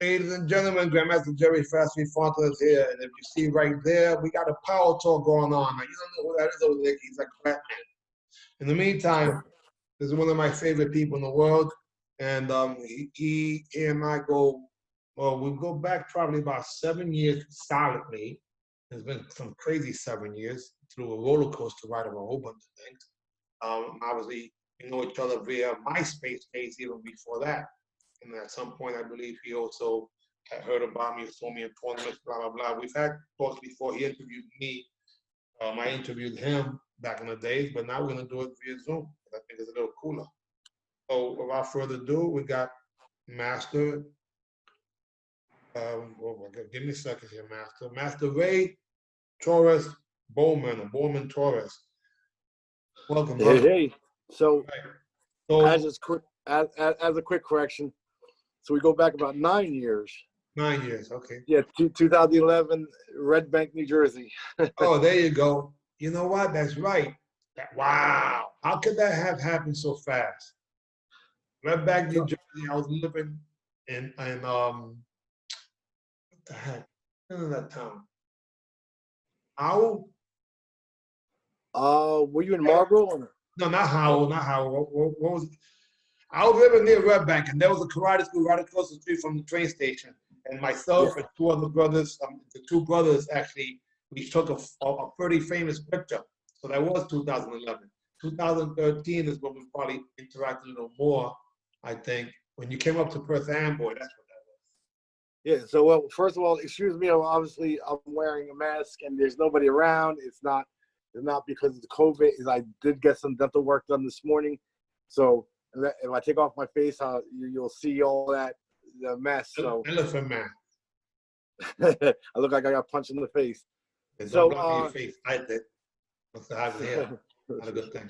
Ladies and gentlemen, Grandmaster Jerry Fastly Fontanez here, and if you see right there, we got a power talk going on. Now, you don't know who that is over there. He's like Batman. In the meantime, this is one of my favorite people in the world, and he and I go, well, we go back probably about 7 years solidly. It's been some crazy 7 years through a roller coaster ride of a whole bunch of things. Obviously, we know each other via MySpace days even before that. And at some point, I believe he also had heard about me, saw me in tournaments, blah, blah, blah. We've had talks before. He interviewed me. I interviewed him back in the days, but now we're going to do it via Zoom. I think it's a little cooler. So without further ado, we got Master. Give me a second here, Master. Master Ray Torres Bowman, or Bowman Torres. Welcome, brother. Hey. So, right. So as a quick correction, so we go back about 9 years. 9 years, okay. Yeah, 2011, Red Bank, New Jersey. Oh, there you go. You know what? That's right. Wow. How could that have happened so fast? Red Bank, New Jersey. I was living in what the heck? None of that town. Howell? Were you in Marlboro? No, not Howell. Not Howell. What was it? I was living near Red Bank, and there was a karate school right across the street from the train station. And myself and two other brothers, the two brothers actually, we took a pretty famous picture. So that was 2011. 2013 is when we probably interacted a little more, I think. When you came up to Perth Amboy, that's what that was. Yeah, so well, first of all, excuse me, obviously I'm wearing a mask and there's nobody around. It's not because of the COVID. I did get some dental work done this morning. So if I take off my face, you'll see all that the mess. So elephant man. I look like I got punched in the face. So your face. I did. What's the habit here? Not a good thing.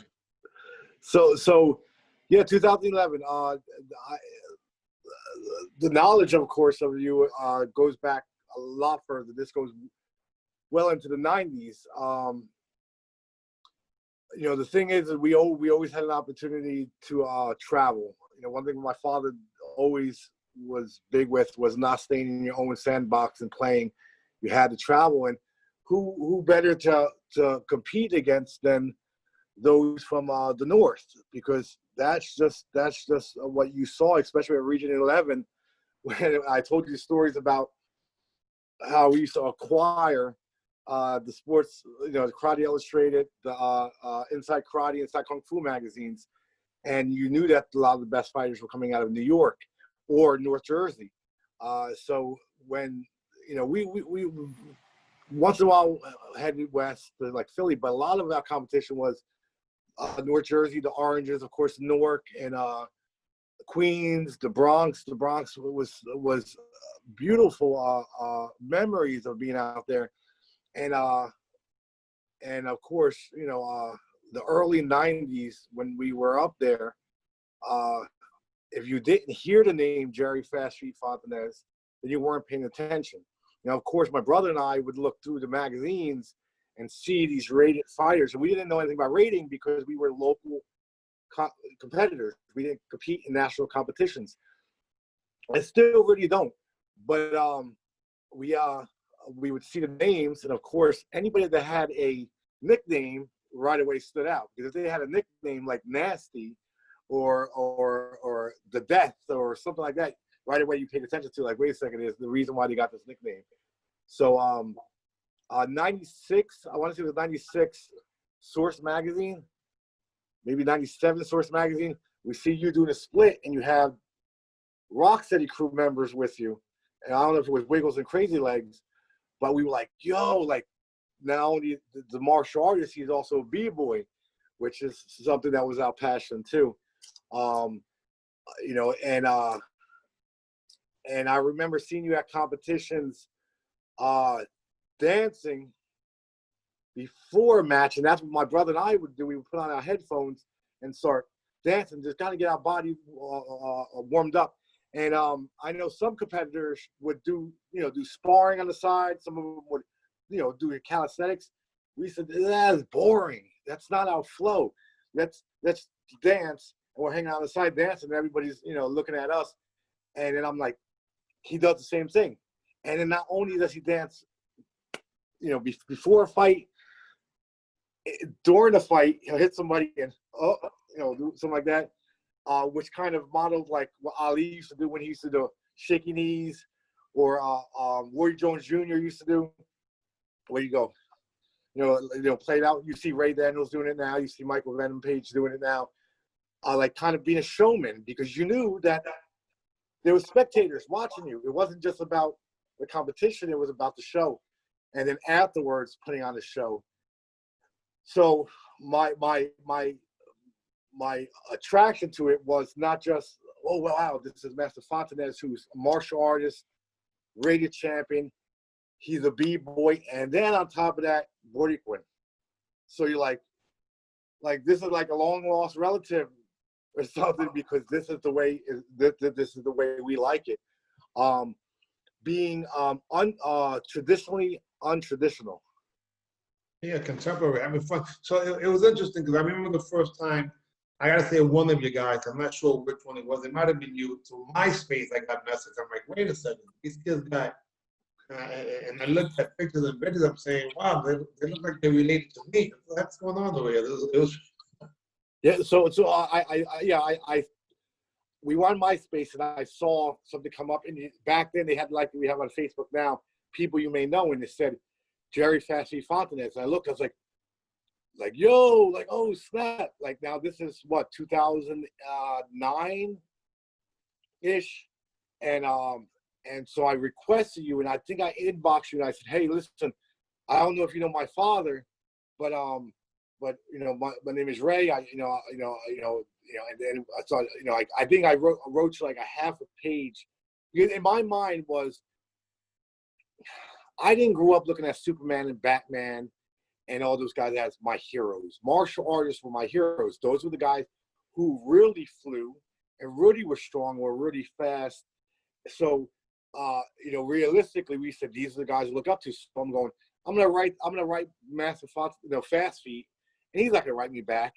So yeah, 2011. The knowledge, of course, of you goes back a lot further. This goes well into the 90s. You know, the thing is that we always had an opportunity to travel. You know, one thing my father always was big with was not staying in your own sandbox and playing. You had to travel, and who better to compete against than those from the north, because that's just what you saw, especially at Region 11. When I told you stories about how we used to acquire the sports, you know, the Karate Illustrated, the Inside Karate, Inside Kung Fu magazines, and you knew that a lot of the best fighters were coming out of New York or North Jersey. So when, you know, we once in a while headed west to like Philly, but a lot of our competition was North Jersey, the Oranges, of course, Newark, and Queens, the Bronx. The Bronx was beautiful memories of being out there. And of course, you know, the early 90s when we were up there, if you didn't hear the name Jerry Fast Street Fontanez, then you weren't paying attention. You know, of course, my brother and I would look through the magazines and see these rated fighters. And we didn't know anything about rating because we were local competitors. We didn't compete in national competitions. I still really don't. But we would see the names, and of course, anybody that had a nickname right away stood out. Because if they had a nickname like Nasty or the Death or something like that, right away you paid attention to, like, wait a second, is the reason why they got this nickname. So 96, I want to say it was 96 Source Magazine, maybe 97 Source Magazine. We see you doing a split, and you have Rocksteady crew members with you. And I don't know if it was Wiggles and Crazy Legs, but we were like, yo, like, not only the martial artist, he's also a b-boy, which is something that was our passion too. You know, and I remember seeing you at competitions dancing before a match, and that's what my brother and I would do. We would put on our headphones and start dancing, just kind of get our body warmed up. And I know some competitors would do sparring on the side. Some of them would, you know, do calisthenics. We said, that's boring. That's not our flow. Let's dance. And we're hanging out on the side dancing, and everybody's, you know, looking at us. And then I'm like, he does the same thing. And then not only does he dance, before a fight, during the fight, he'll hit somebody and do something like that, which kind of modeled like what Ali used to do when he used to do shaky knees, or Roy Jones Jr. used to do. Where you go, played out. You see Ray Daniels doing it now. You see Michael Venom Page doing it now. Like kind of being a showman, because you knew that there were spectators watching you. It wasn't just about the competition; it was about the show, and then afterwards putting on the show. So my attraction to it was not just, oh wow, this is Master Fontanez, who's a martial artist, radio champion. He's a b-boy, and then on top of that, Boricua. So you're like this is like a long lost relative or something, because this is the way we like it. Being traditionally untraditional. Yeah, contemporary, having fun. So it was interesting because I remember the first time, I gotta say one of you guys, I'm not sure which one it was. It might have been you. To MySpace, I got a message. I'm like, wait a second, these kids got, and I looked at pictures and videos. I'm saying, wow, they look like they related to me. What's going on over here? It was Yeah. So we were on MySpace, and I saw something come up. And back then they had, like we have on Facebook now, people you may know, and it said Jerry Fast Fontanez. And I looked, I was like, yo, like, oh snap! Like, now this is what, 2009 ish, and so I requested you, and I think I inboxed you, and I said, hey, listen, I don't know if you know my father, but my name is Ray. And then I thought, I think I wrote you like a half a page. In my mind was, I didn't grow up looking at Superman and Batman and all those guys as my heroes. Martial artists were my heroes. Those were the guys who really flew and really were strong, were really fast. So, realistically, we said these are the guys to look up to. So I'm gonna write Master Fox, Fast Feet, and he's not gonna write me back.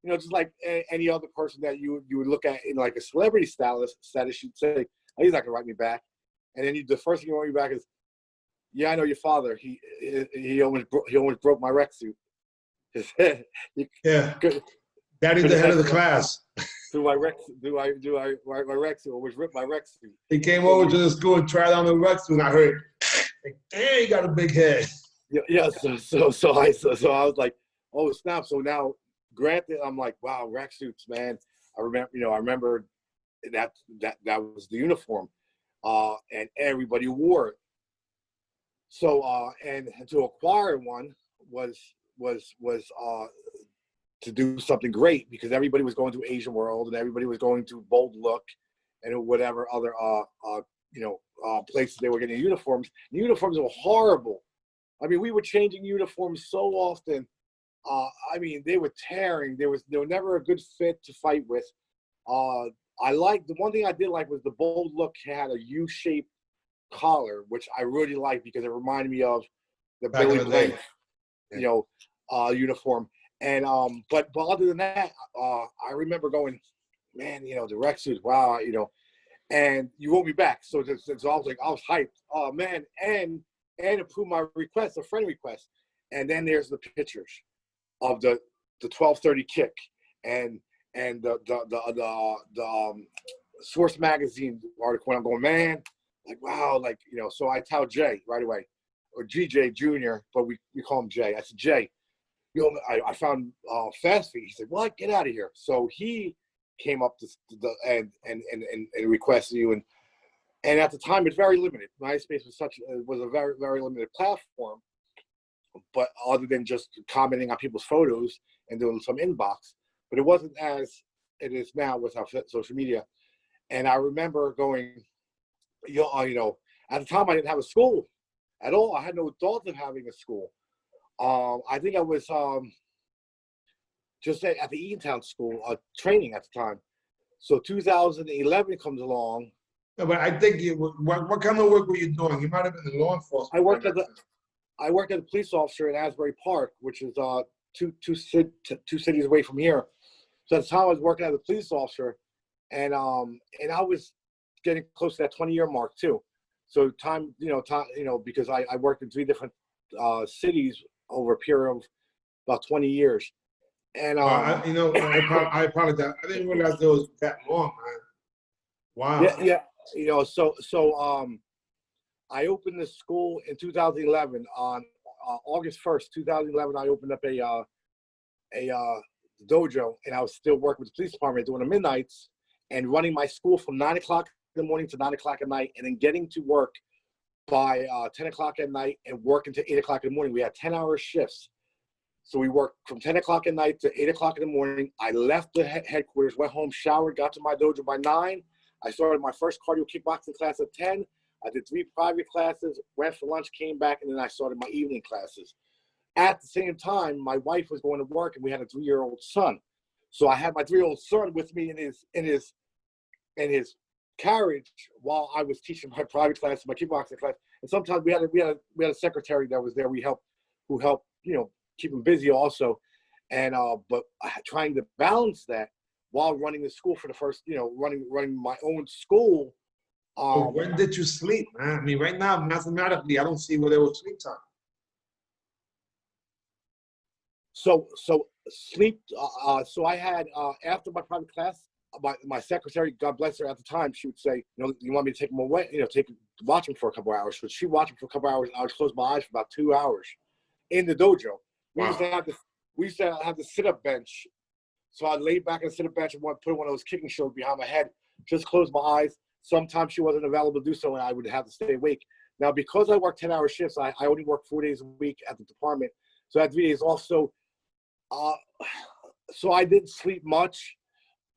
Just like any other person that you would look at in like a celebrity status, you'd say, oh, he's not gonna write me back. And then the first thing you write me back is, yeah, I know your father. He almost broke my rec suit. yeah. Daddy's the head of the class. My rec suit almost ripped my rec suit. He came over to the school and tried on the rec suit, and I heard, like, damn, he got a big head. Yeah. So I was like, oh snap! So now, granted, I'm like, wow, rec suits, man. I remember that was the uniform, and everybody wore it. So and to acquire one was to do something great, because everybody was going to Asian World and everybody was going to Bold Look and whatever other places they were getting uniforms. The uniforms were horrible. I mean, we were changing uniforms so often. They were tearing. They were never a good fit to fight with. The one thing I did like was the Bold Look had a U-shaped collar, which I really liked because it reminded me of the Billy Blank, uniform. And but other than that, I remember going, man, the rec suits, wow, and you wrote me back. So I was like, I was hyped. Oh man, and approved my request, a friend request. And then there's the pictures of the 1230 kick and the Source magazine article. And I'm going, man, like, wow, like, so I tell Jay right away, or GJ Jr., but we call him Jay. I said, Jay, I found Fast Feet. He said, what? Get out of here. So he came up and requested you. And at the time, it's very limited. MySpace was a very, very limited platform, but other than just commenting on people's photos and doing some inbox. But it wasn't as it is now with our social media. And I remember going, at the time I didn't have a school at all. I had no thoughts of having a school. I think I was just at the Eatontown school training at the time. So 2011 comes along. No, but I think what kind of work were you doing? You might have been in law enforcement. I worked as a police officer in Asbury Park, which is two cities away from here. So at the time I was working as a police officer, and I was getting close to that 20-year mark too. So time, because I worked in 3 different cities over a period of about 20 years. And I apologize. I didn't realize it was that long, man. Wow. yeah. I opened this school in 2011. On August 1st, 2011, I opened up a dojo, and I was still working with the police department doing the midnights and running my school from 9 o'clock in the morning to 9 o'clock at night, and then getting to work by 10 o'clock at night and working to 8 o'clock in the morning. We had 10-hour shifts. So we worked from 10 o'clock at night to 8 o'clock in the morning. I left the headquarters, went home, showered, got to my dojo by 9. I started my first cardio kickboxing class at 10. I did 3 private classes, went for lunch, came back, and then I started my evening classes. At the same time, my wife was going to work, and we had a 3-year-old son. So I had my 3-year-old son with me in his carriage while I was teaching my private class, my kickboxing class. And sometimes we had a secretary that was there. Who helped keep him busy also. And but trying to balance that while running the school for the first, running my own school. So when did you sleep, man? I mean, right now, mathematically, I don't see where there was sleep time. So sleep. So I had after my private class, my secretary, God bless her, at the time, she would say, you want me to take him away? Watch him for a couple of hours. So she watched him for a couple of hours. I would close my eyes for about 2 hours in the dojo. We Wow. used to have the sit-up bench. So I'd lay back on the sit-up bench and put one of those kicking shows behind my head, just close my eyes. Sometimes she wasn't available to do so, and I would have to stay awake. Now, because I work 10-hour shifts, I only work 4 days a week at the department. So I had 3 days off. So I didn't sleep much,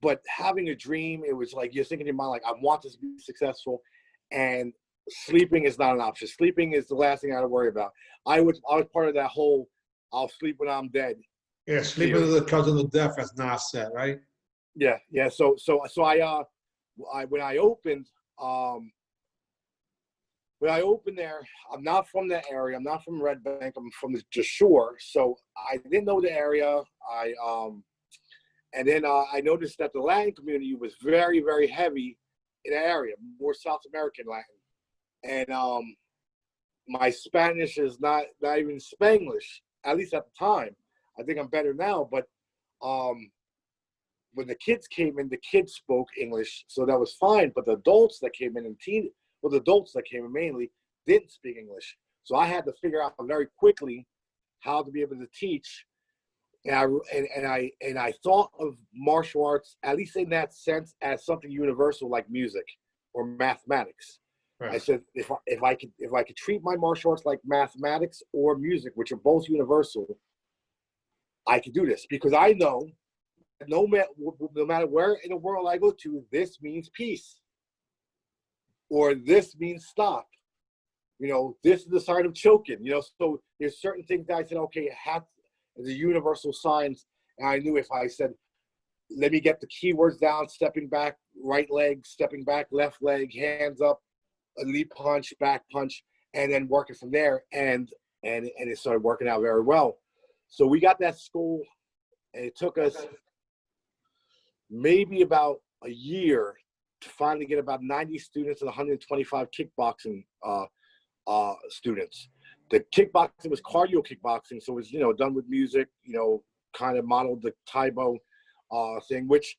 but having a dream, it was like you're thinking in your mind, like, I want this to be successful, and sleeping is not an option. Sleeping is the last thing I had to worry about. I was part of that whole, I'll sleep when I'm dead. Yeah, sleeping is the cousin of death, as Nas said, right? Yeah. So when I opened there, I'm not from that area. I'm not from Red Bank. I'm from the shore. So I didn't know the area. And then I noticed that the Latin community was very, very heavy in the area, more South American Latin. And my Spanish is not even Spanglish, at least at the time. I think I'm better now, but when the kids came in, the kids spoke English, so that was fine. But the adults that came in the adults that came in mainly didn't speak English. So I had to figure out very quickly how to be able to teach. And I thought of martial arts, at least in that sense, as something universal like music or mathematics. Right. I said if I could treat my martial arts like mathematics or music, which are both universal, I could do this, because I know no matter where in the world I go to, this means peace, or this means stop. This is the sign of choking. So there's certain things that I said, okay, it has the universal signs, and I knew if I said, let me get the keywords down: stepping back, right leg; stepping back, left leg; hands up, a lead punch, back punch, and then working from there, and it started working out very well. So we got that school, and it took us maybe about a year to finally get about 90 students and 125 kickboxing students. The kickboxing was cardio kickboxing, so it was done with music, kind of modeled the Taibo thing, which,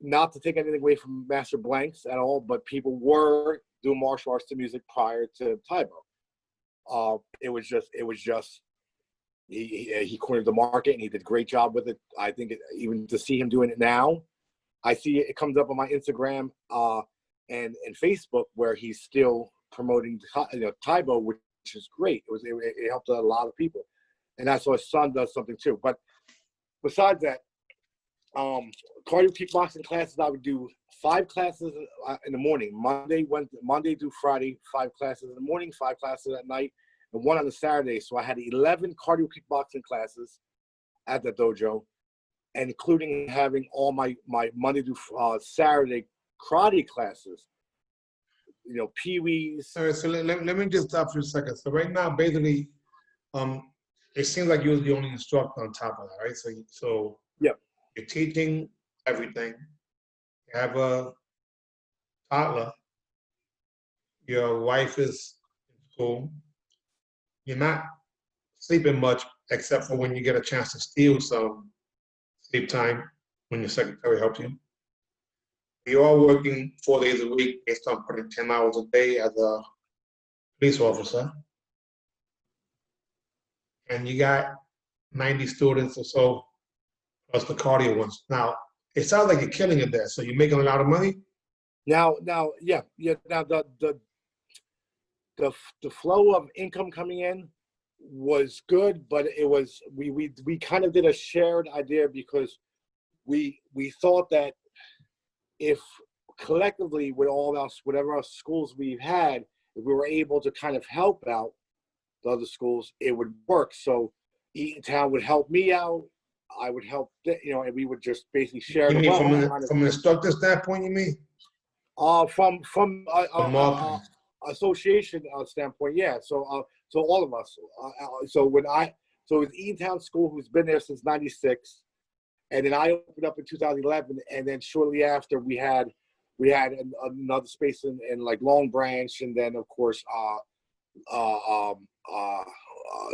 not to take anything away from Master Blanks at all, but people were doing martial arts to music prior to Taibo. It was just he cornered the market, and he did a great job with it. I think even to see him doing it now, I see it comes up on my Instagram and Facebook, where he's still promoting Taibo, which is great. It helped a lot of people, and that's why his son does something too. But besides that, cardio kickboxing classes, I would do 5 classes in the morning, Monday through Friday, 5 classes in the morning, 5 classes at night, and 1 on the Saturday. So I had 11 cardio kickboxing classes at the dojo, and including having all my Monday through Saturday karate classes, pee-wees. All right, so let me just stop for a second. So right now, basically, it seems like you're the only instructor on top of that, right? So yeah, you're teaching everything. You have a toddler, Your wife is in school. You're not sleeping much except for when you get a chance to steal some sleep time when your secretary helps you. You're all working 4 days a week based on putting 10 hours a day as a police officer. And you got 90 students or so, plus the cardio ones. Now, it sounds like you're killing it there. So you're making a lot of money? Now, yeah. Now the flow of income coming in was good, but it was we kind of did a shared idea because we thought that if collectively with all of us, whatever our schools we've had, if we were able to kind of help out the other schools, it would work. So Eatontown would help me out, I would help, and we would just basically share You the mean wealth. from an instructor standpoint, you mean? From Marketing. association standpoint, yeah. So all of us. So it's Eatontown School, who's been there since '96, and then I opened up in 2011, and then shortly after we had another space in like Long Branch, and then of course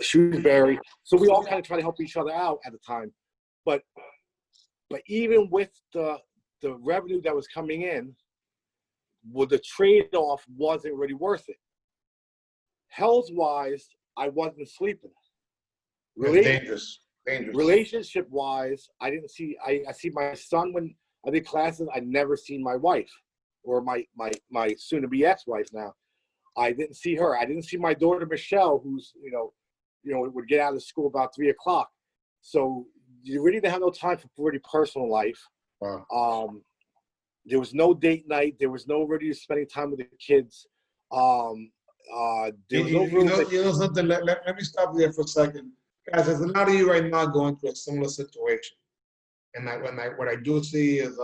Shrewsbury. So we all kind of try to help each other out at the time, but even with the revenue that was coming in, well, the trade-off wasn't really worth it. Health-wise, I wasn't sleeping. Dangerous. Relationship-wise, I didn't see. I see my son when I did classes. I never seen my wife, or my soon-to-be ex-wife now. I didn't see her. I didn't see my daughter Michelle, who's would get out of school about 3 o'clock. So you really didn't have no time for really personal life. Wow. There was no date night. There was no really spending time with the kids. There was no room. You know something? Let me stop there for a second. Guys, there's a lot of you right now going through a similar situation. And what I do see is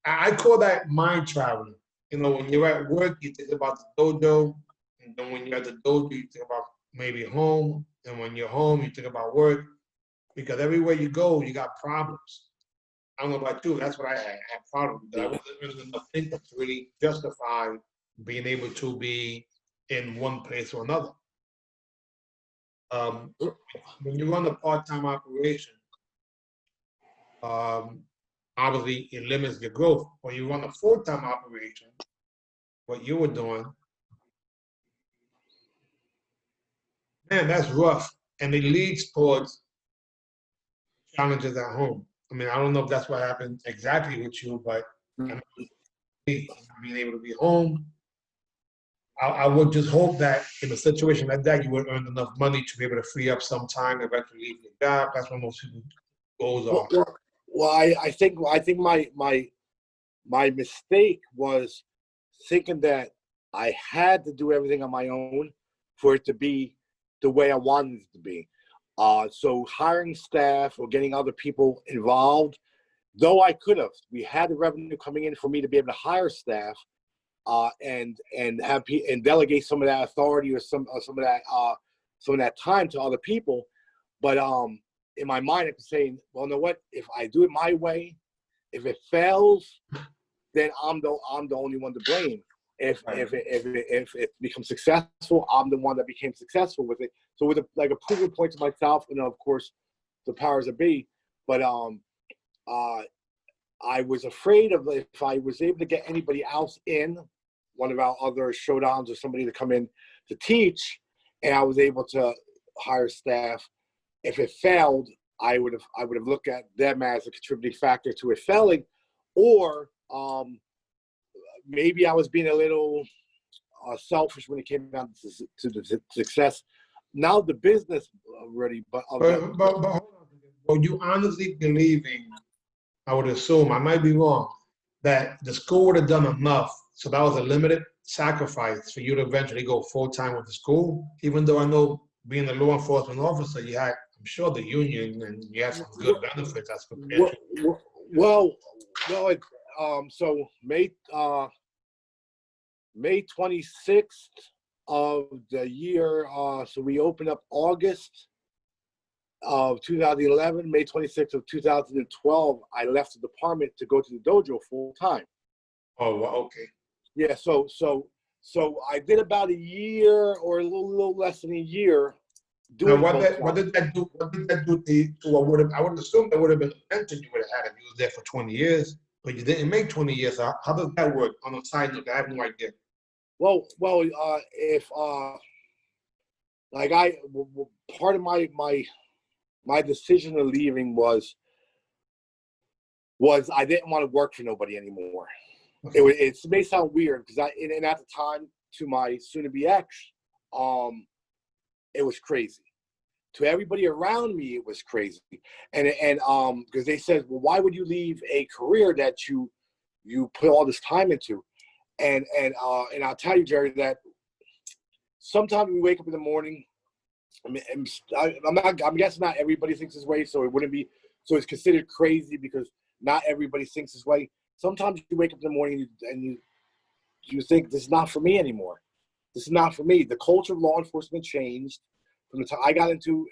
I call that mind traveling. When you're at work, you think about the dojo, and then when you're at the dojo, you think about maybe home, and when you're home, you think about work. Because everywhere you go, you got problems. I don't know about you, that's what I had problems. I wasn't earning enough income to really justify being able to be in one place or another. When you run a part-time operation, obviously it limits your growth. When you run a full-time operation, what you were doing, man, that's rough. And it leads towards challenges at home. I mean, I don't know if that's what happened exactly with you, but being able to be home, I would just hope that in a situation like that, you would earn enough money to be able to free up some time to eventually leave your job. That's what most people's goals are. Well, I think my mistake was thinking that I had to do everything on my own for it to be the way I wanted it to be. So hiring staff or getting other people involved, though I could have, we had the revenue coming in for me to be able to hire staff, and delegate some of that authority or some of that time to other people. But in my mind, I'm saying, well, you know what? If I do it my way, if it fails, then I'm the only one to blame. If it becomes successful, I'm the one that became successful with it. So with a proven point to myself, and of course, the powers that be. But I was afraid of if I was able to get anybody else in, one of our other showdowns or somebody to come in to teach, and I was able to hire staff. If it failed, I would have looked at them as a contributing factor to it failing, or maybe I was being a little selfish when it came down to the success. Now the business already, but hold on. Are you honestly believing, I would assume, I might be wrong, that the school would have done enough, so that was a limited sacrifice for you to eventually go full-time with the school? Even though I know being a law enforcement officer, you had, I'm sure, the union, and you had some good benefits as compared to. So May 26th of the year, so we opened up August of 2011, May 26th of 2012, I left the department to go to the dojo full time. Oh, well, okay. Yeah, so I did about a year or a little less than a year Now, doing both jobs. what did that do? What did that do to what would have? I would assume that would have been a pension you would have had if you was there for 20 years, but you didn't make 20 years. How does that work? On a side note, I have no idea. Well, if like part of my decision of leaving was I didn't want to work for nobody anymore. Okay. It may sound weird because and at the time to my soon-to-be ex, it was crazy. To everybody around me, it was crazy, and because they said, well, why would you leave a career that you put all this time into? And I'll tell you, Jerry, that sometimes we wake up in the morning. I'm guessing not everybody thinks this way, so it wouldn't be. So it's considered crazy because not everybody thinks this way. Sometimes you wake up in the morning and you think, this is not for me anymore. This is not for me. The culture of law enforcement changed from the time I got into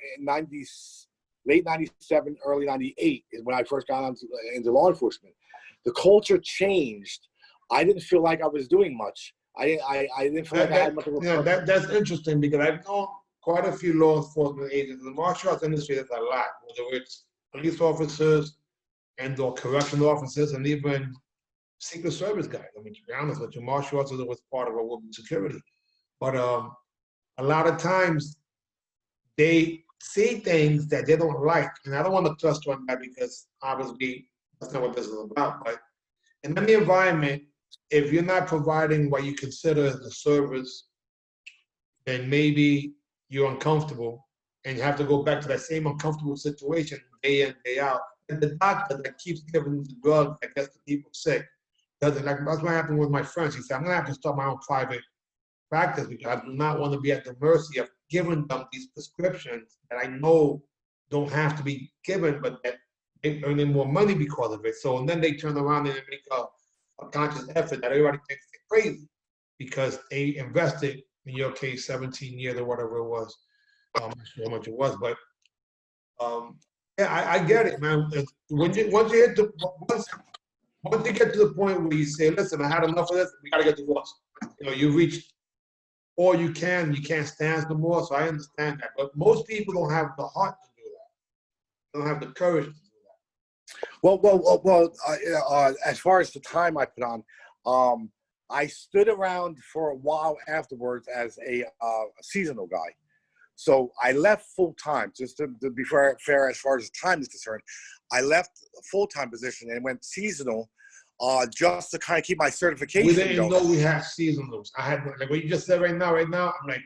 late 97, early 98 is when I first got into law enforcement. The culture changed. I didn't feel like I was doing much. I didn't feel like I had much of a purpose. That's interesting because I've known quite a few law enforcement agents. In the martial arts industry, there's a lot, whether it's police officers and or correctional officers and even Secret Service guys. I mean, to be honest with you, martial arts was part of our security. But a lot of times they see things that they don't like. And I don't want to trust on that because obviously that's not what this is about. But in any environment, if you're not providing what you consider the service, then maybe you're uncomfortable and you have to go back to that same uncomfortable situation day in, day out. And the doctor that keeps giving the drugs that gets the people sick doesn't like. That's what happened with my friends. He said, I'm gonna have to start my own private practice because I do not want to be at the mercy of giving them these prescriptions that I know don't have to be given, but that they're earning more money because of it. So and then they turn around and make a conscious effort that everybody thinks they're crazy because they invested, in your case, 17 years or whatever it was. I'm not sure how much it was, but yeah, I get it, man. Once you hit once you get to the point where you say, listen, I had enough of this, we gotta get divorced. You know, you reach or you can't stand no more. So I understand that. But most people don't have the heart to do that. They don't have the courage to do that. Well, as far as the time I put on, I stood around for a while afterwards as a seasonal guy. So I left full time, just to be fair as far as time is concerned. I left a full-time position and went seasonal just to kind of keep my certification We didn't going. know we had seasonals. I had, like what you just said right now, I'm like,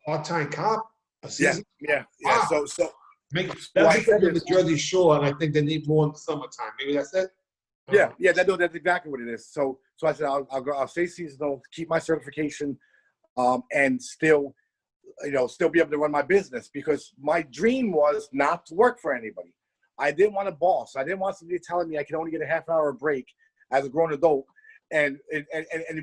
part-time cop? A season? Yeah. Wow. So That's because of the Jersey Shore, and I think they need more in the summertime. Maybe that's it? Yeah, that's exactly what it is. So I said I'll stay seasonal, keep my certification, and still be able to run my business because my dream was not to work for anybody. I didn't want a boss. I didn't want somebody telling me I could only get a half-hour break as a grown adult. And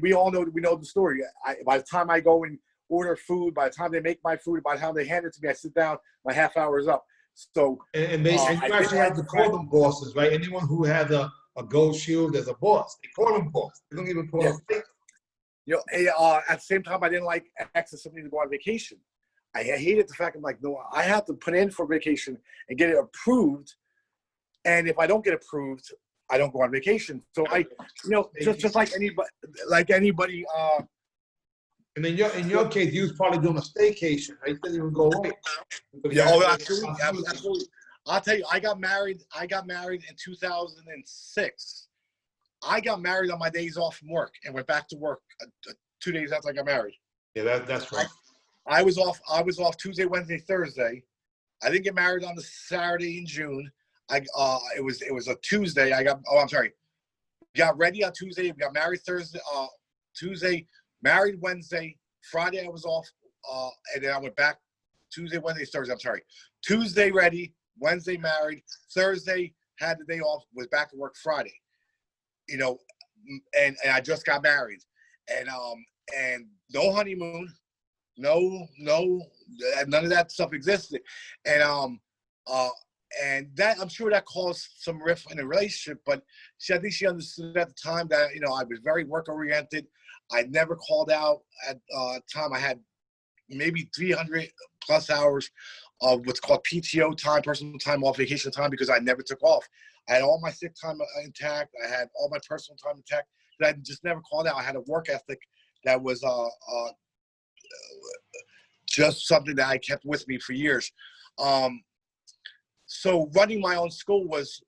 we all know the story. By the time I go and order food, by the time they make my food, by the time they hand it to me, I sit down, my half hour is up. So and you actually have to call them bosses, right? Anyone who has a gold shield as a boss, they call them boss. They don't even call them state. At the same time, I didn't like asking somebody to go on vacation. I hated the fact I'm like, no, I have to put in for vacation and get it approved. And if I don't get approved, I don't go on vacation. So just like anybody. And in your case, you was probably doing a staycation. Right? You didn't even go away. Absolutely. I'll tell you, I got married in 2006. I got married on my days off from work and went back to work 2 days after I got married. Yeah, that's right. I was off Tuesday, Wednesday, Thursday. I didn't get married on the Saturday in June. It was a Tuesday. Got ready on Tuesday. Got married Thursday. Tuesday, married Wednesday. Friday I was off. And then I went back Tuesday, Wednesday, Thursday. Tuesday ready. Wednesday married. Thursday had the day off. Was back to work Friday. And I just got married. And no honeymoon. No, none of that stuff existed. And And that, I'm sure that caused some rift in the relationship, but I think she understood at the time that, I was very work oriented. I never called out at time. I had maybe 300 plus hours of what's called PTO time, personal time off, vacation time, because I never took off. I had all my sick time intact. I had all my personal time intact. But I just never called out. I had a work ethic that was just something that I kept with me for years. So running my own school was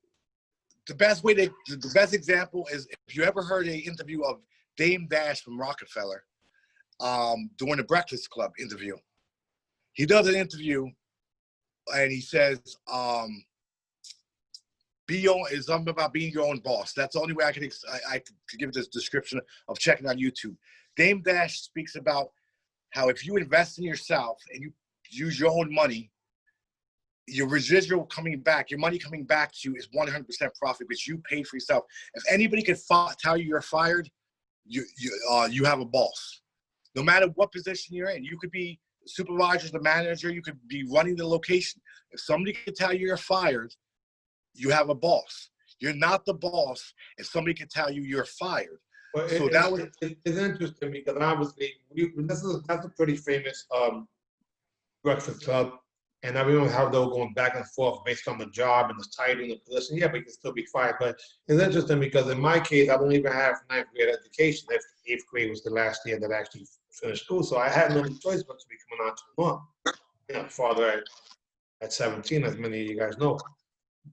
the best way the best example is if you ever heard an interview of Dame Dash from Rockefeller during the Breakfast Club interview. He does an interview and he says, is something about being your own boss. That's the only way I could give this description of checking on YouTube. Dame Dash speaks about how if you invest in yourself and you use your own money, your residual coming back, your money coming back to you is 100% profit, because you paid for yourself. If anybody can tell you you're fired, you have a boss. No matter what position you're in, you could be the supervisor, the manager, you could be running the location. If somebody can tell you you're fired, you have a boss. You're not the boss if somebody can tell you you're fired. Well, it's interesting because obviously that's a pretty famous Breakfast Club, and I remember how they were going back and forth based on the job and the title and the position. Yeah, but you can still be fired. But it's interesting because in my case, I don't even have ninth grade education. Eighth grade was the last year that I actually finished school, so I had no choice but to be coming on to the month. Father at 17, as many of you guys know.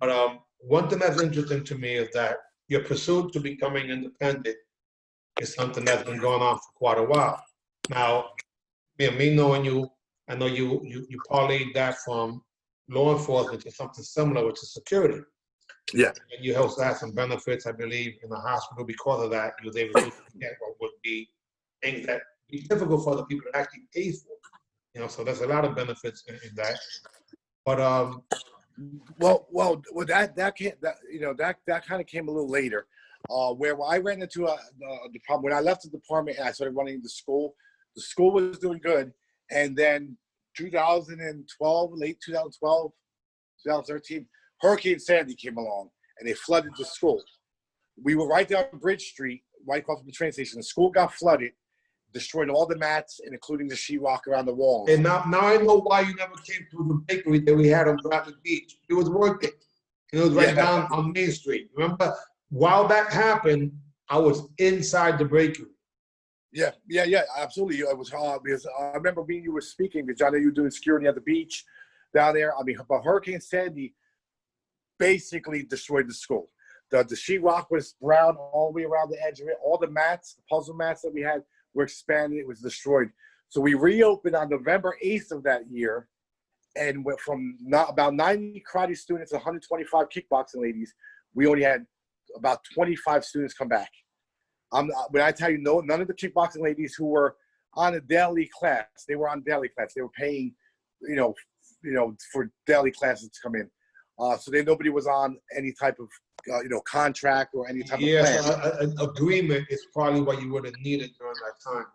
But one thing that's interesting to me is that your pursuit to becoming independent is something that's been going on for quite a while. Now, me knowing you, I know you parlayed that from law enforcement to something similar, which is security. Yeah. And you also had some benefits, I believe, in the hospital because of that. You was able to get what would be things that be difficult for the people to actually pay for. So there's a lot of benefits in that. But that kind of came a little later, where I ran into the problem when I left the department and I started running the school. The school was doing good, and then 2012, late 2012, 2013, Hurricane Sandy came along and they flooded the school. We were right down Bridge Street, right across from the train station. The school got flooded, destroyed all the mats, and including the sheetrock around the walls. And now I know why you never came to the bakery that we had on Graphic Beach. It was working. It was right down on Main Street. Remember, while that happened, I was inside the bakery. Yeah, absolutely. It was hard because I remember when you were speaking, because I know you were doing security at the beach down there. I mean, but Hurricane Sandy basically destroyed the school. The sheetrock was brown all the way around the edge of it. All the mats, the puzzle mats that we had, were expanded. It was destroyed. So we reopened on November 8th of that year, and went from about 90 karate students, 125 kickboxing ladies. We only had about 25 students come back. When I tell you, none of the kickboxing ladies who were on a daily class, they were on daily class. They were paying, for daily classes to come in. So nobody was on any type of, contract or any type of plan. So an agreement is probably what you would have needed during that time.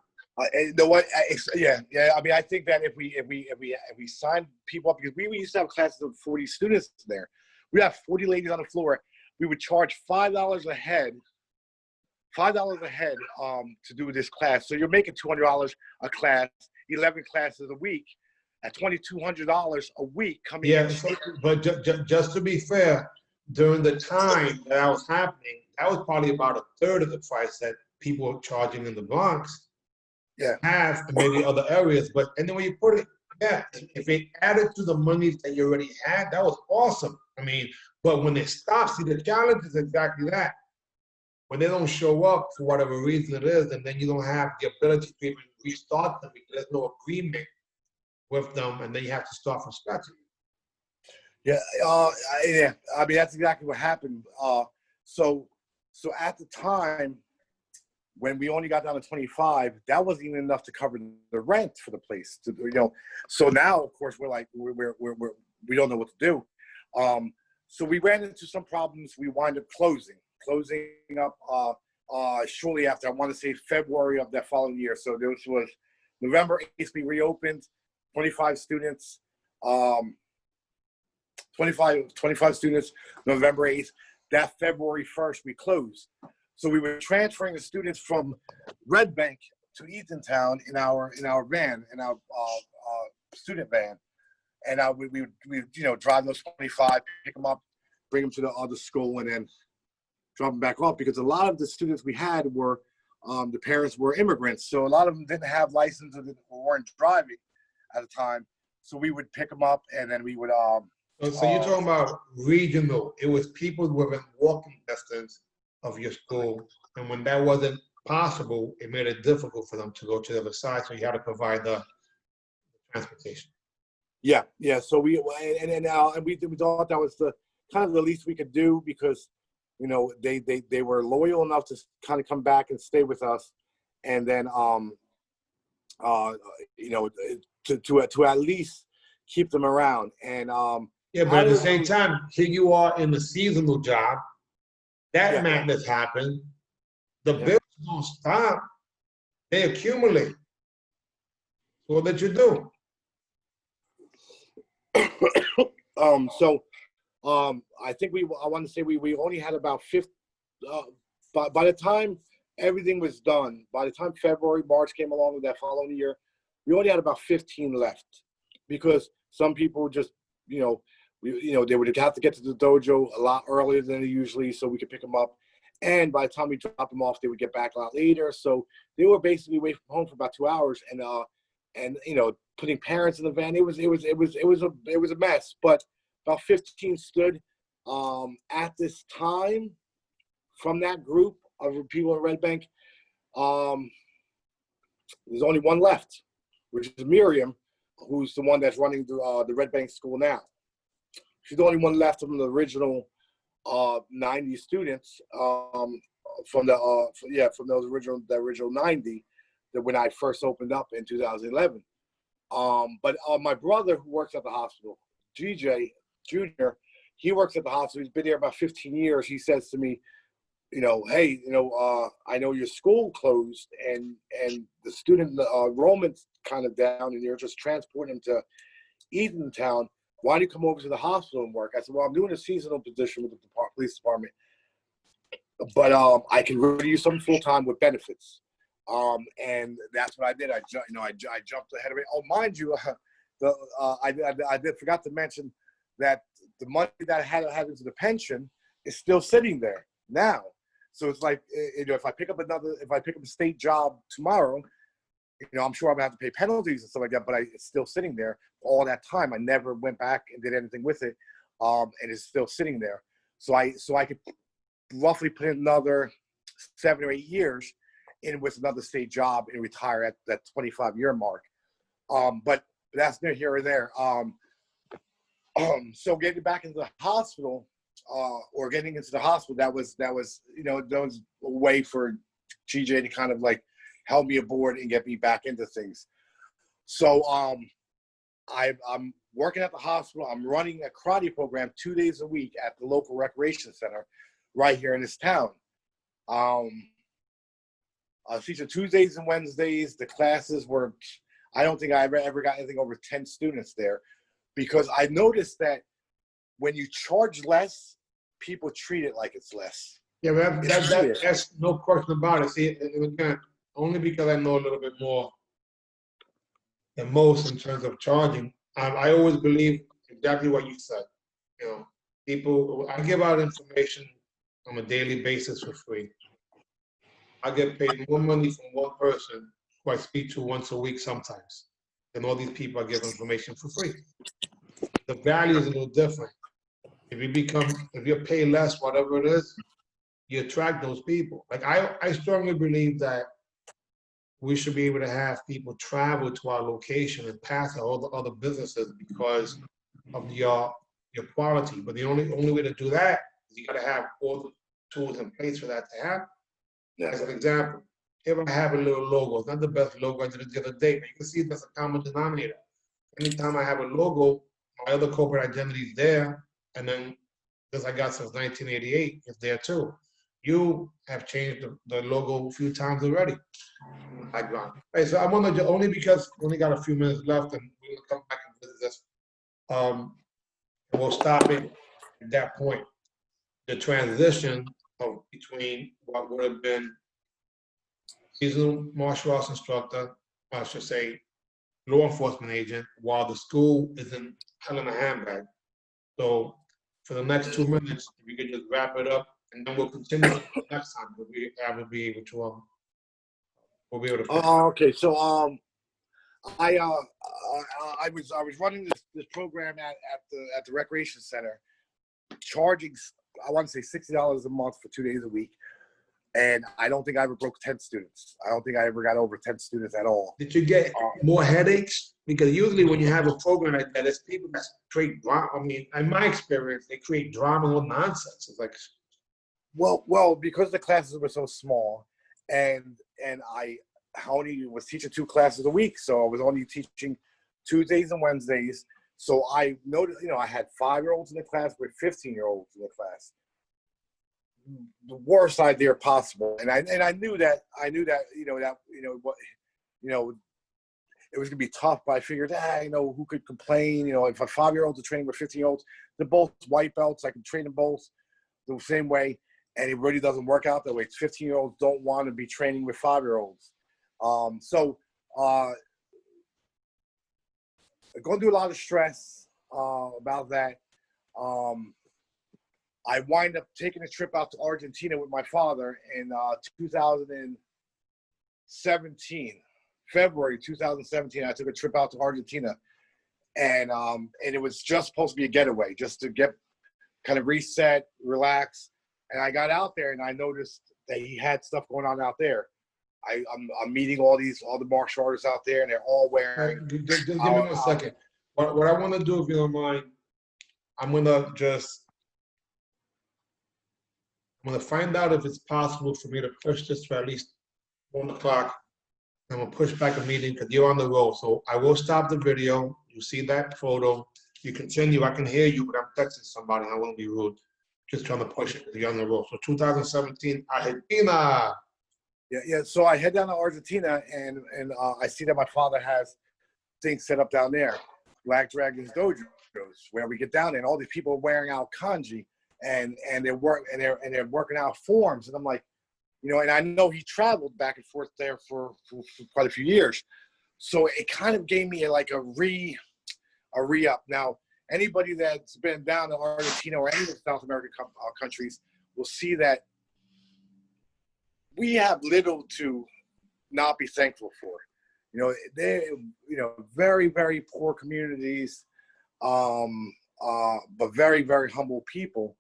You know what? Yeah. I mean, I think that if we signed people up, because we used to have classes of 40 students there. We have 40 ladies on the floor. We would charge $5 a head. To do this class. So you're making $200 a class, 11 classes a week, at $2,200 a week coming in. But just to be fair, during the time that was happening, that was probably about a third of the price that people were charging in the Bronx. Yeah. Half, maybe other areas. But anyway you put it, if it added to the money that you already had, that was awesome. I mean, but when it stops, see, the challenge is exactly that. When they don't show up for whatever reason it is, and then you don't have the ability to even restart them because there's no agreement with them, and then you have to start from scratch. Yeah, I mean, that's exactly what happened. So at the time, when we only got down to 25, that wasn't even enough to cover the rent for the place. So now, of course, we're like we don't know what to do. So we ran into some problems. We wind up closing up shortly after, I want to say February of that following year. So this was November 8th, we reopened, 25 students. 25 students, November 8th. That February 1st, we closed. So we were transferring the students from Red Bank to Eatontown in our van, in our student van. And we drive those 25, pick them up, bring them to the other school, and then drop them back off, because a lot of the students we had were, the parents were immigrants. So a lot of them didn't have licenses or weren't driving at the time. So we would pick them up, and then we would. So you're talking about regional. It was people within walking distance of your school. And when that wasn't possible, it made it difficult for them to go to the other side. So you had to provide the transportation. Yeah. So we thought that was the kind of the least we could do, because they were loyal enough to kind of come back and stay with us, and then to at least keep them around. And yeah, but at the same time, here you are in the seasonal job. That madness happened. The bills don't stop; they accumulate. So what did you do? I think I want to say we only had about 50. By the time everything was done, by the time February, March came along with that following year, we only had about 15 left, because some people just, they would have to get to the dojo a lot earlier than they usually, so we could pick them up. And by the time we dropped them off, they would get back a lot later. So they were basically away from home for about 2 hours, and putting parents in the van, it was a mess. But about 15 stood at this time from that group of people in Red Bank. There's only one left, which is Miriam, who's the one that's running the Red Bank school now. She's the only one left from the original 90 students, from those original 90 that when I first opened up in 2011. But my brother, who works at the hospital, GJ Jr., he works at the hospital. He's been there about 15 years. He says to me, hey, I know your school closed and the student enrollment's kind of down, and you're just transporting them to Eatontown. Why do you come over to the hospital and work? I said, well, I'm doing a seasonal position with the police department, but I can really use something full time with benefits. And that's what I did. I jumped ahead of it. Oh, mind you, I forgot to mention that the money that I had into the pension is still sitting there now. So it's like, if I pick up a state job tomorrow, I'm sure I'm gonna have to pay penalties and stuff like that, but it's still sitting there all that time. I never went back and did anything with it. And it's still sitting there. So I could roughly put in another 7 or 8 years in with another state job and retire at that 25-year mark. But that's near here or there. So getting back into the hospital, that was a way for GJ to kind of like help me aboard and get me back into things. So I'm working at the hospital. I'm running a karate program 2 days a week at the local recreation center right here in this town. I teach Tuesdays and Wednesdays. The classes were, I don't think I ever got anything over 10 students there, because I noticed that when you charge less, people treat it like it's less. Yeah, that's no question about it. See, again, only because I know a little bit more than most in terms of charging. I always believe exactly what you said. I give out information on a daily basis for free. I get paid more money from one person who I speak to once a week sometimes than all these people I give information for free. The value is a little different. If you pay less, whatever it is, you attract those people. Like I strongly believe that we should be able to have people travel to our location and pass all the other businesses because of your quality. But the only way to do that is you got to have all the tools in place for that to happen. As an example, if I have a little logo, it's not the best logo I did it the other day, but you can see that's a common denominator. Anytime I have a logo, my other corporate identity is there, and then this I got since 1988 is there too. You have changed the logo a few times already. Background. Right, so I want to, only because we only got a few minutes left and we'll come back and visit this. and we'll stop it at that point. The transition between what would have been seasonal martial arts instructor, I should say, law enforcement agent, while the school is in hell in a handbag. So for the next 2 minutes, if you could just wrap it up, and then we'll continue next time. I will be able to, we'll be able to. Okay, so I was running this program at the recreation center, charging, I want to say $60 a month for 2 days a week, and I don't think I ever broke 10 students. I don't think I ever got over 10 students at all. Did you get more headaches? Because usually when you have a program like that, it's people that create drama. I mean, in my experience, they create drama or nonsense. It's like, well, because the classes were so small, and I only was teaching 2 classes a week, so I was only teaching Tuesdays and Wednesdays. So I noticed, I had 5-year-olds in the class with 15-year-olds in the class. The worst idea possible, and I knew that it was gonna be tough, but I figured, who could complain? If a 5-year-old is training with 15-year-olds, they're both white belts. I can train them both the same way, and it really doesn't work out that way. 15-year-olds don't want to be training with 5-year-olds. So going through a lot of stress about that. I wind up taking a trip out to Argentina with my father in 2017. February 2017, I took a trip out to Argentina, and it was just supposed to be a getaway, just to get kind of reset, relax. And I got out there, and I noticed that he had stuff going on out there. I'm meeting all the martial artists out there, and they're all wearing. Just give me 1 second. What I want to do, if you don't mind, I'm gonna find out if it's possible for me to push this for at least 1 o'clock. I'm gonna push back a meeting because you're on the roll. So I will stop the video. You see that photo. You continue. I can hear you, but I'm texting somebody. I won't be rude. Just trying to push it because you're on the roll. So 2017, Argentina. Yeah. So I head down to Argentina, and I see that my father has things set up down there, Black Dragons Dojos, where we get down there, and all these people are wearing out kanji, and they're working out forms, and I'm like, and I know he traveled back and forth there for quite a few years, so it kind of gave me a re-up. Now, anybody that's been down to Argentina or any of the South American countries will see that we have little to not be thankful for. They're very, very poor communities, but very, very humble people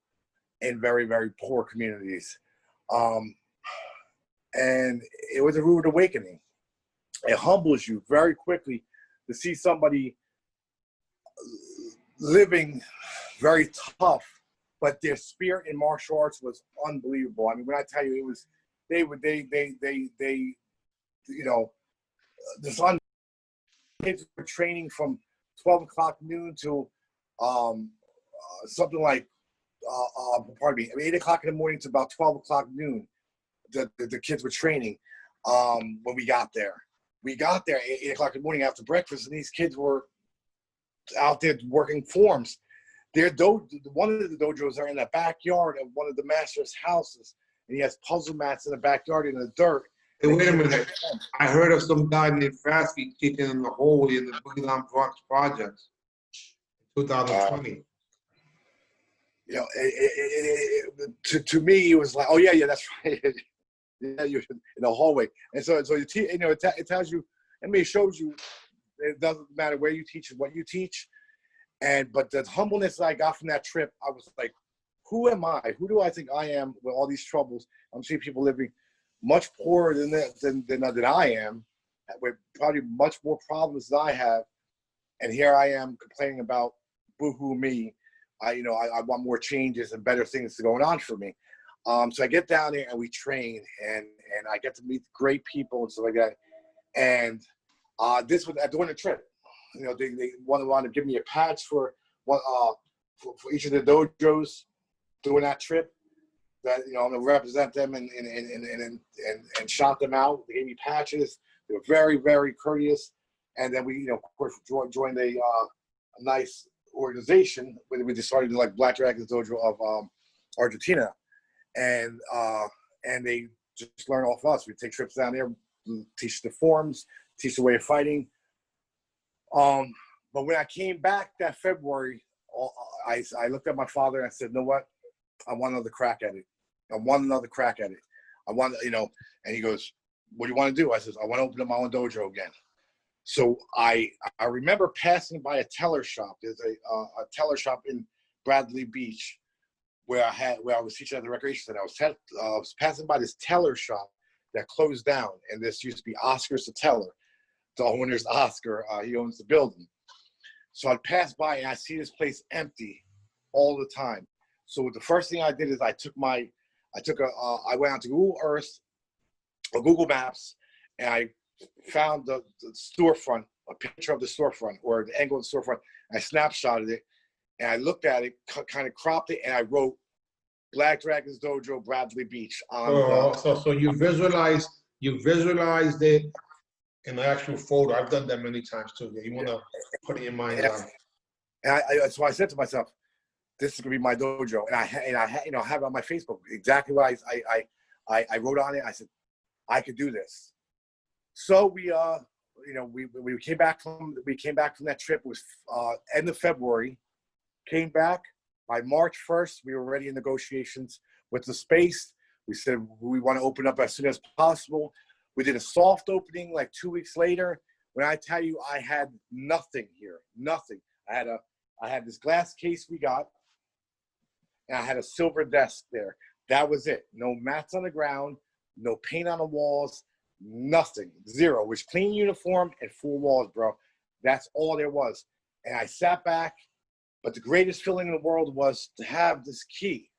in very, very poor communities. And it was a rude awakening. It humbles you very quickly to see somebody living very tough, but their spirit in martial arts was unbelievable. I mean, when I tell you, it was, the sun kids were training from 12 o'clock noon to something like, 8 o'clock in the morning to about 12 o'clock noon. The kids were training when we got there. We got there at 8 o'clock in the morning after breakfast, and these kids were out there working forms. One of the dojos are in the backyard of one of the master's houses, and he has puzzle mats in the backyard in the dirt. Hey, wait a minute. I heard of some guy named Fasky teaching in the hallway in the Boogie Down Bronx projects in 2020. To me, it was like, oh yeah, that's right. Yeah, you're in the hallway, and so it tells you, it shows you, it doesn't matter where you teach and what you teach, but the humbleness that I got from that trip, I was like, who am I? Who do I think I am with all these troubles? I'm seeing people living much poorer than I am, with probably much more problems than I have, and here I am complaining about boo-hoo me. I want more changes and better things going on for me. So I get down there and we train, and I get to meet great people and stuff like that. And this was during the trip. They wanted to give me a patch for each of the dojos during that trip. That I'm gonna represent them and shout them out. They gave me patches. They were very, very courteous. And then we, of course, joined a nice organization. We just started like Black Dragons Dojo of Argentina, and they just learn off us. We take trips down there, teach the forms, teach the way of fighting. But when I came back that February, I looked at my father and I said, "You know what? I want another crack at it. I want another crack at it. I want, you know." And he goes, "What do you want to do?" I says, "I want to open up my own dojo again." So I remember passing by a teller shop. There's a teller shop in Bradley Beach where I was teaching at the recreation center. I was passing by this teller shop that closed down, and this used to be Oscar's the teller. The owner's Oscar. He owns the building. So I'd pass by and I see this place empty all the time. So the first thing I did is I went out to Google Earth or Google Maps, and I found the storefront, a picture of the storefront or the angle of the storefront. I snapshotted it, and I looked at it, kind of cropped it, and I wrote Black Dragons Dojo, Bradley Beach. So you visualized it in the actual photo. I've done that many times too. Yeah, you want to put it in your mind's eye. And so I said to myself, "This is gonna be my dojo," and I have it on my Facebook exactly what I wrote on it. I said, "I could do this." So we came back from that trip. It was end of February. Came back by March 1st. We were already in negotiations with the space. We said we want to open up as soon as possible. We did a soft opening like 2 weeks later. When I tell you, I had nothing here, nothing. I had this glass case we got, and I had a silver desk there. That was it. No mats on the ground, no paint on the walls, nothing, zero. It was clean uniform and 4 walls, bro. That's all there was. And I sat back, but the greatest feeling in the world was to have this key.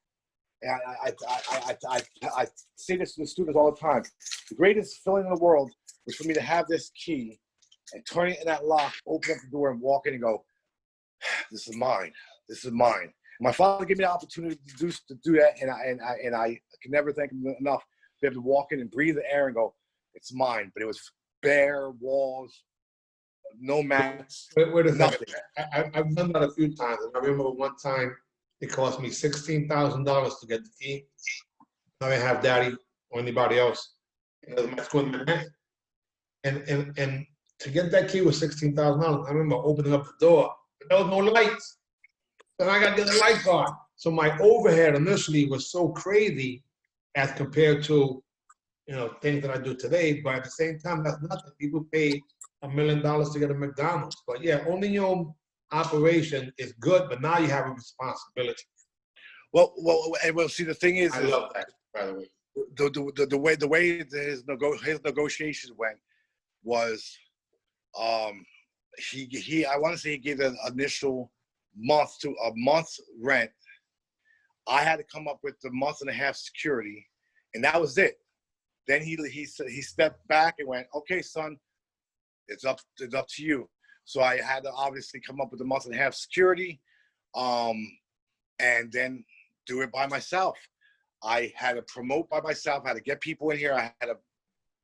And I say this to the students all the time. The greatest feeling in the world was for me to have this key and turn it in that lock, open up the door and walk in and go, "This is mine. This is mine." My father gave me the opportunity to do that, and I can never thank him enough to be able to walk in and breathe the air and go, "It's mine." But it was bare walls, no mats, Wait a nothing. second. I've done that a few times. I remember one time it cost me $16,000 to get the key. I didn't have Daddy or anybody else. It was my school in my hand. And to get that key was $16,000. I remember opening up the door. There was no lights. Then I got to get the lights on. So my overhead initially was so crazy as compared to, things that I do today. But at the same time, that's nothing. People pay $1 million to get a McDonald's. But yeah, owning your own operation is good, but now you have a responsibility. Well, see, the thing is, I love that, by the way. The way his negotiations went was, he I want to say he gave an initial month rent. I had to come up with the month and a half security, and that was it. Then he stepped back and went, "Okay, son, it's up to you." So I had to obviously come up with a month and a half security, and then do it by myself. I had to promote by myself. I had to get people in here. I had to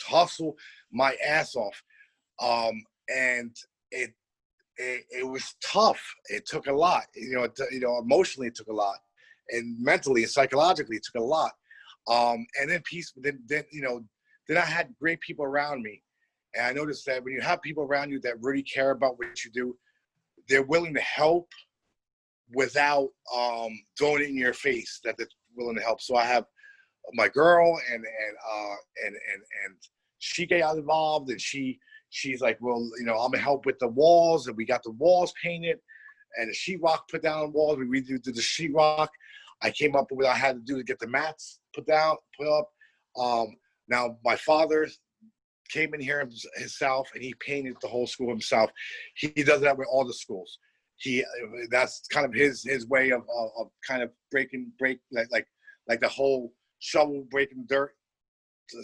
hustle my ass off, and it was tough. It took a lot. Emotionally it took a lot, and mentally and psychologically it took a lot. And then then I had great people around me. And I noticed that when you have people around you that really care about what you do, they're willing to help without throwing it in your face that they're willing to help. So I have my girl and she got involved, and she's like, "Well, I'm gonna help with the walls," and we got the walls painted and the sheetrock put down on walls. We redid the sheetrock. I came up with what I had to do to get the mats put up. Now my father came in here himself and he painted the whole school himself. He does that with all the schools. That's kind of his way of kind of break like the whole shovel breaking dirt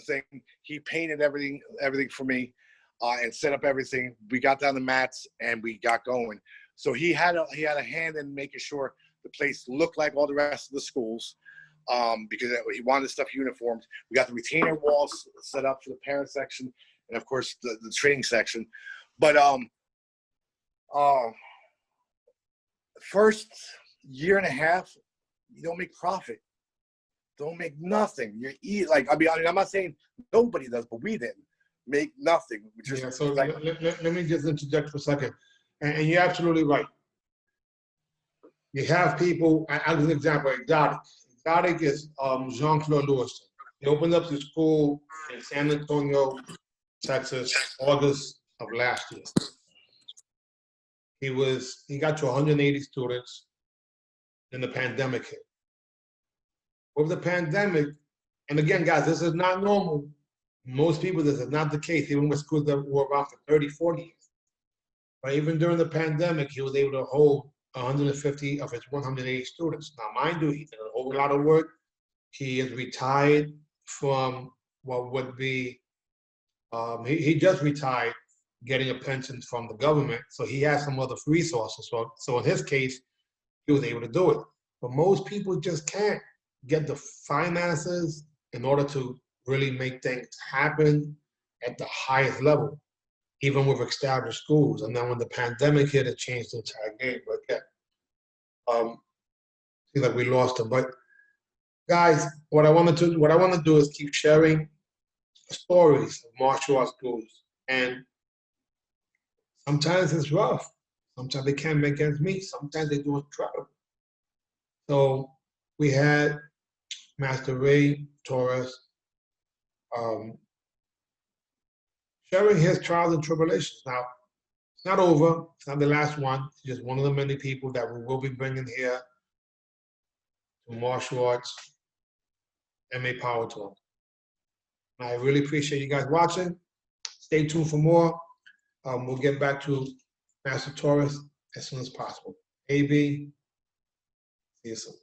thing. He painted everything for me and set up everything. We got down the mats and we got going. So he had a hand in making sure the place looked like all the rest of the schools. Because he wanted stuff uniformed. We got the retainer walls set up for the parent section, and of course the training section. But first year and a half, you don't make profit. Don't make nothing. I mean, I'm not saying nobody does, but we didn't make nothing. Yeah, so let me just interject for a second. And you're absolutely right. You have people, I'll give an example, Exotic. Exotic is Jean-Claude Lewis. He opened up the school in San Antonio, Texas, August of last year. He got to 180 students, then the pandemic hit. With the pandemic, and again, guys, this is not normal. Most people, this is not the case, even with schools that were around for 30, 40 years. But even during the pandemic, he was able to hold 150 of his 180 students. Now, mind you, he did a whole lot of work. He is retired from what would be, he just retired getting a pension from the government. So he has some other resources. So in his case, he was able to do it. But most people just can't get the finances in order to really make things happen at the highest level, even with established schools. And then when the pandemic hit, it changed the entire game. But yeah, seems like we lost him. But guys, what I want to do is keep sharing stories of martial arts schools. And sometimes it's rough. Sometimes they can't make ends meet. Sometimes they do incredible. So we had Master Ray Torres sharing his trials and tribulations. Now, it's not over. It's not the last one. It's just one of the many people that we will be bringing here to martial arts MA Power Talk. I really appreciate you guys watching. Stay tuned for more. We'll get back to Master Torres as soon as possible. AB, see you soon.